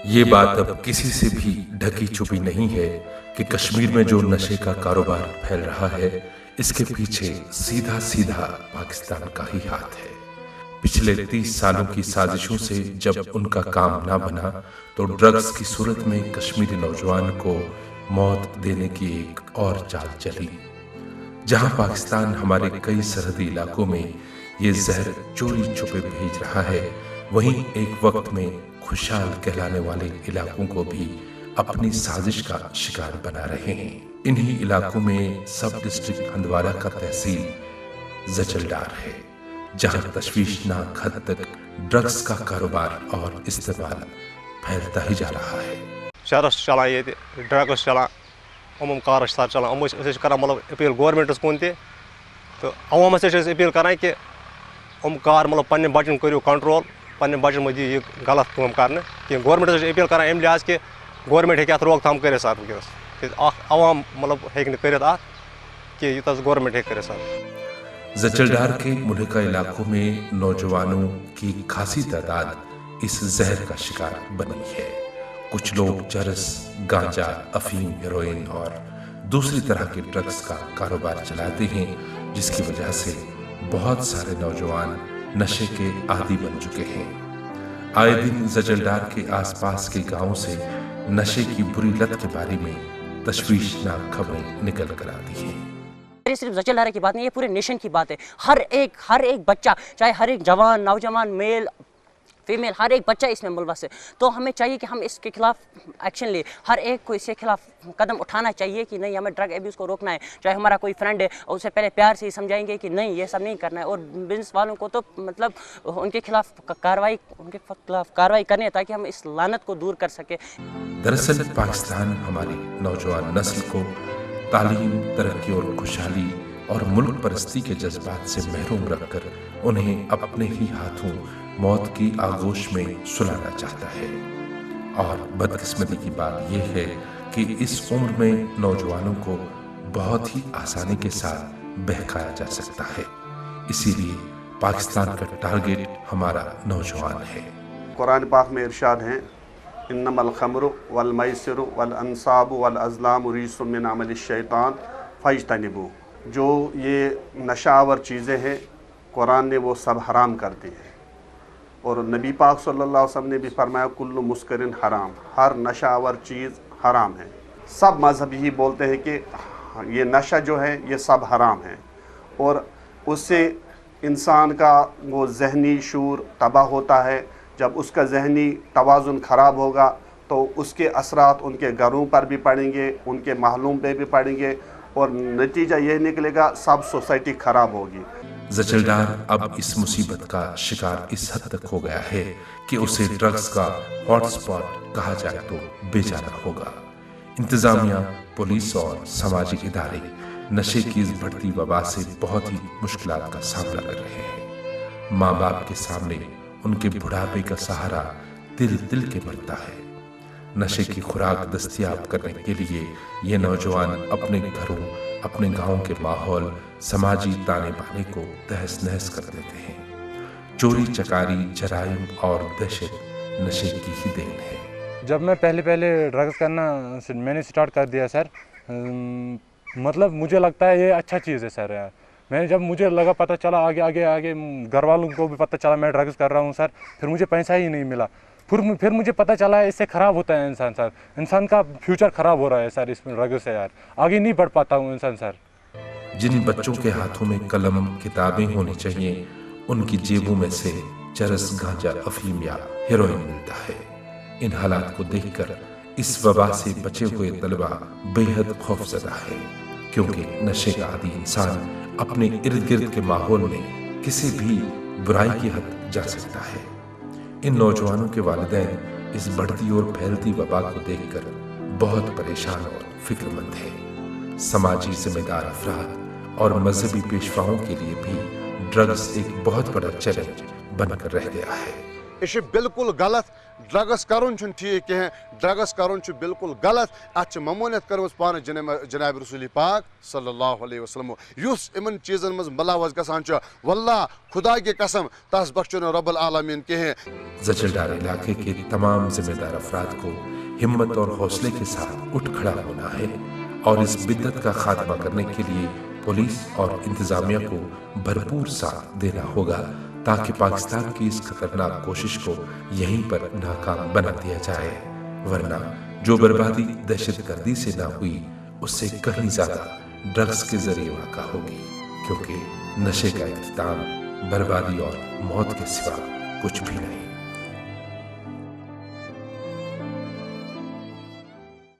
یہ بات اب کسی سے بھی ڈھکی چھپی نہیں ہے کہ کشمیر میں جو نشے کا کاروبار پھیل رہا ہے اس کے پیچھے سیدھا سیدھا پاکستان کا ہی ہاتھ ہے۔ پچھلے 30 سالوں کی سازشوں سے جب ان کا کام نہ بنا تو ڈرگز کی صورت میں کشمیری نوجوان کو موت دینے کی ایک اور چال چلی۔ جہاں پاکستان ہمارے کئی سرحدی علاقوں میں یہ زہر چوری چھپے بھیج رہا ہے، وہیں ایک وقت میں خوشحال کہلانے والے علاقوں کو بھی اپنی سازش کا شکار بنا رہے ہیں۔ انہی علاقوں میں سب ڈسٹرکٹ ہندوارہ کا تحصیل زچل ڈار ہے، جہاں تشویشناک حد تک ڈرگز کا کاروبار اور استعمال پھیلتا ہی جا رہا ہے۔ شہرس چلان یہ ڈرگس چلان کار سر چلان کران مطلب اپیل گورمنٹس کن تو عوامس اپیل کران کہ کار مطلب پنہ بچن کرو کنٹرول، پنہ بچن مت یہ غلط کام کرنے کہ گورمنٹس اپیل کران ام لحاظ کہ گورمنٹ ہیٚکہِ اتھ روک تھام کٔرِتھ سر ونکیٚنس اکھ عوام مطلب ہیٚکہِ نہٕ کٔرِتھ اتھ کہ یوٗتاہ گورمنٹ ہیٚکہِ کٔرِتھ سر۔ زچل ڈار کے ملحقہ علاقوں میں نوجوانوں کی خاصی تعداد اس زہر کا شکار بنی ہے۔ کچھ لوگ چرس، گانجا، افیم، ہیروئن اور دوسری طرح کے ڈرگز کا کاروبار چلاتے ہیں، جس کی وجہ سے بہت سارے نوجوان نشے کے عادی بن چکے ہیں۔ آئے دن زچل ڈار کے آس پاس کے گاؤں سے نشے کی بری لت کے بارے میں تشویشناک خبریں نکل کر آتی ہیں۔ یہ صرف زچل ڈار کی بات نہیں، یہ پورے نیشن کی بات ہے۔ ہر ایک بچہ، چاہے ہر ایک جوان، نوجوان، میل فیمیل، ہر ایک بچہ اس میں ملوث ہے۔ تو ہمیں چاہیے کہ ہم اس کے خلاف ایکشن لیں، ہر ایک کو اس کے خلاف قدم اٹھانا چاہیے کہ نہیں، ہمیں ڈرگ ایبیوز کو روکنا ہے۔ چاہے ہمارا کوئی فرینڈ ہے، اسے پہلے پیار سے ہی سمجھائیں گے کہ نہیں یہ سب نہیں کرنا ہے، اور بزنس والوں کو تو مطلب ان کے خلاف کارروائی کرنی ہے تاکہ ہم اس لعنت کو دور کر سکیں۔ دراصل پاکستان ہماری نوجوان نسل کو تعلیم، ترقی اور خوشحالی اور ملک پرستی کے جذبات سے محروم رکھ کر انہیں اپنے ہی ہاتھوں موت کی آغوش میں سلانا چاہتا ہے۔ اور بدقسمتی کی بات یہ ہے کہ اس عمر میں نوجوانوں کو بہت ہی آسانی کے ساتھ بہکایا جا سکتا ہے، اسی لیے پاکستان کا ٹارگٹ ہمارا نوجوان ہے۔ قرآن پاک میں ارشاد ہیں انما الخمر والمیسر والانصاب والازلام ریس من عمل الشیطان فاجتنبوہ، جو یہ نشہ آور چیزیں ہیں قرآن نے وہ سب حرام کر دی ہیں، اور نبی پاک صلی اللہ علیہ وسلم نے بھی فرمایا کل مسکرن حرام، ہر نشہ آور چیز حرام ہے۔ سب مذہب ہی بولتے ہیں کہ یہ نشہ جو ہے یہ سب حرام ہے، اور اس سے انسان کا وہ ذہنی شعور تباہ ہوتا ہے۔ جب اس کا ذہنی توازن خراب ہوگا تو اس کے اثرات ان کے گھروں پر بھی پڑیں گے، ان کے محلوں پہ بھی پڑیں گے، اور نتیجہ یہ نکلے گا سب سوسائٹی خراب ہوگی۔ زچل ڈار اب اس مصیبت کا شکار اس حد تک ہو گیا ہے کہ اسے ڈرگز کا ہاٹ سپاٹ کہا جائے تو بے جانا ہوگا۔ انتظامیہ، پولیس اور سماجی ادارے نشے کی اس بڑھتی وبا سے بہت ہی مشکلات کا سامنا کر رہے ہیں۔ ماں باپ کے سامنے ان کے بڑھاپے کا سہارا تل تل کے مرتا ہے۔ نشے کی خوراک دستیاب کرنے کے لیے یہ نوجوان اپنے گھروں، اپنے گاؤں کے ماحول، سماجی تانے بانے کو تہس نہس کر دیتے ہیں۔ چوری چکاری، جرائم اور دہشت نشے کی ہی دین ہے۔ جب میں پہلے ڈرگز کرنا میں نے سٹارٹ کر دیا سر، مطلب مجھے لگتا ہے یہ اچھا چیز ہے سر۔ جب مجھے لگا پتہ چلا آگے گھر والوں کو بھی پتہ چلا میں ڈرگز کر رہا ہوں سر، پھر مجھے پیسہ ہی نہیں ملا۔ پھر مجھے پتہ چلا ہے اس سے خراب ہوتا ہے انسان سر، انسان کا فیوچر خراب ہو رہا ہے سر اس ڈرگز سے، یار آگے نہیں بڑھ پاتا ہوں انسان سر۔ جن بچوں کے ہاتھوں میں قلم، کتابیں ہونی چاہیے، ان کی جیبوں میں سے چرس، گانجا، افیم یا ہیروئن ملتا ہے۔ ان حالات کو دیکھ کر اس وبا سے بچے ہوئے طلبہ بے حد خوفزدہ ہے، کیونکہ نشے کا عادی انسان اپنے ارد گرد کے ماحول میں کسی بھی برائی کی حد جا سکتا ہے۔ ان نوجوانوں کے والدین اس بڑھتی اور پھیلتی وبا کو دیکھ کر بہت پریشان اور فکر مند ہیں۔ سماجی ذمہ دار افراد اور مذہبی پیشواؤں کے لیے بھی ڈرگز ایک بہت بڑا چیلنج بن کر رہ گیا ہے۔ یہ بالکل غلط ڈرگس کرن ٹھیک کہیں ڈرگس کرن بالکل غلط ات ممونیت کرمز پانے جناب رسول پاک صلی اللہ علیہ وسلم اس ان چیزن مز ملوث گژھان واللہ خدا کی قسم تس بخشن رب العالمین کہیں. زجر ڈار علاقے کے تمام ذمہ دار افراد کو ہمت اور حوصلے کے ساتھ اٹھ کھڑا ہونا ہے اور اس بدعت کا خاتمہ کرنے کے لیے پولیس اور انتظامیہ کو بھرپور ساتھ دینا ہوگا تاکہ پاکستان کی اس خطرناک کوشش کو یہیں پر ناکام بنا دیا جائے، ورنہ جو بربادی دہشت گردی سے نہ ہوئی اس سے کہیں زیادہ ڈرگس کے ذریعے واقع ہوگی، کیونکہ نشے کا اختتام بربادی اور موت کے سوا کچھ بھی نہیں.